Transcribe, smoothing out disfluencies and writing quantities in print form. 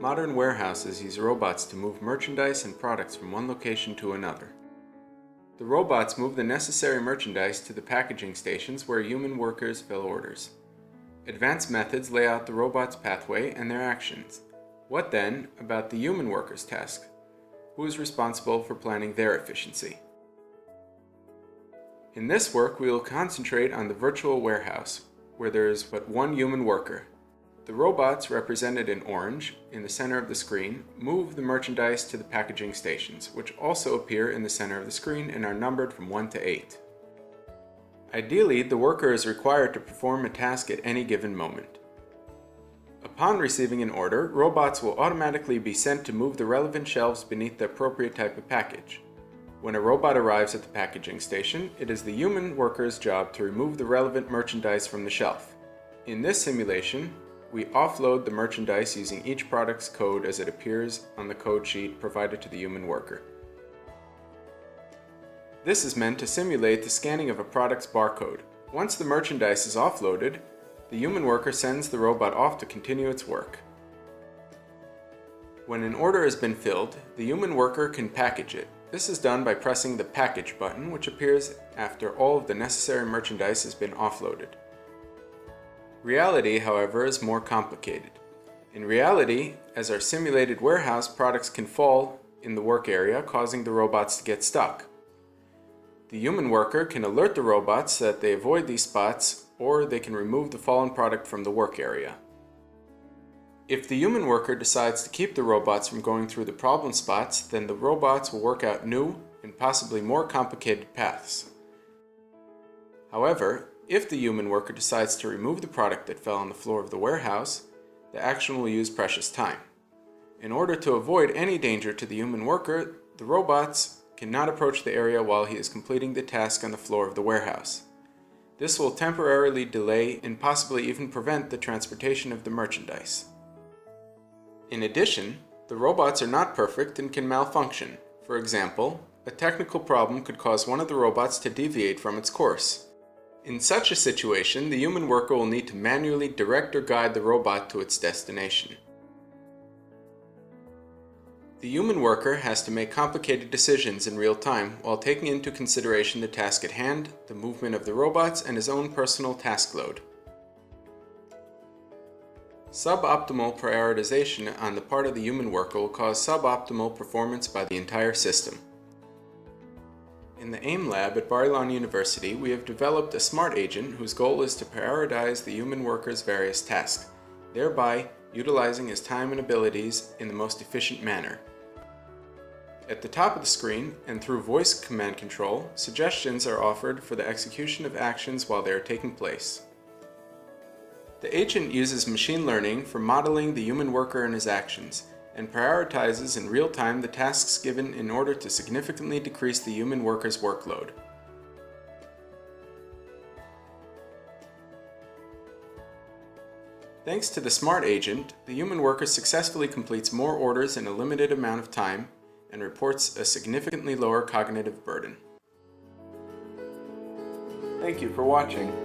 Modern warehouses use robots to move merchandise and products from one location to another. The robots move the necessary merchandise to the packaging stations where human workers fill orders. Advanced methods lay out the robot's pathway and their actions. What then about the human worker's task? Who is responsible for planning their efficiency? In this work, we will concentrate on the virtual warehouse, where there is but one human worker. The robots, represented in orange, in the center of the screen, move the merchandise to the packaging stations, which also appear in the center of the screen and are numbered from 1 to 8. Ideally, the worker is required to perform a task at any given moment. Upon receiving an order, robots will automatically be sent to move the relevant shelves beneath the appropriate type of package. When a robot arrives at the packaging station, it is the human worker's job to remove the relevant merchandise from the shelf. In this simulation, we offload the merchandise using each product's code as it appears on the code sheet provided to the human worker. This is meant to simulate the scanning of a product's barcode. Once the merchandise is offloaded, the human worker sends the robot off to continue its work. When an order has been filled, the human worker can package it. This is done by pressing the Package button, which appears after all of the necessary merchandise has been offloaded. Reality, however, is more complicated. In reality, as our simulated warehouse, products can fall in the work area, causing the robots to get stuck. The human worker can alert the robots so that they avoid these spots, or they can remove the fallen product from the work area. If the human worker decides to keep the robots from going through the problem spots, then the robots will work out new and possibly more complicated paths. However, if the human worker decides to remove the product that fell on the floor of the warehouse, the action will use precious time. In order to avoid any danger to the human worker, the robots cannot approach the area while he is completing the task on the floor of the warehouse. This will temporarily delay and possibly even prevent the transportation of the merchandise. In addition, the robots are not perfect and can malfunction. For example, a technical problem could cause one of the robots to deviate from its course. In such a situation, the human worker will need to manually direct or guide the robot to its destination. The human worker has to make complicated decisions in real time while taking into consideration the task at hand, the movement of the robots, and his own personal task load. Suboptimal prioritization on the part of the human worker will cause suboptimal performance by the entire system. In the AIM lab at Bar-Ilan University, we have developed a smart agent whose goal is to prioritize the human worker's various tasks, thereby utilizing his time and abilities in the most efficient manner. At the top of the screen, and through voice command control, suggestions are offered for the execution of actions while they are taking place. The agent uses machine learning for modeling the human worker and his actions, and prioritizes in real time the tasks given in order to significantly decrease the human worker's workload. Thanks to the smart agent, the human worker successfully completes more orders in a limited amount of time and reports a significantly lower cognitive burden. Thank you for watching.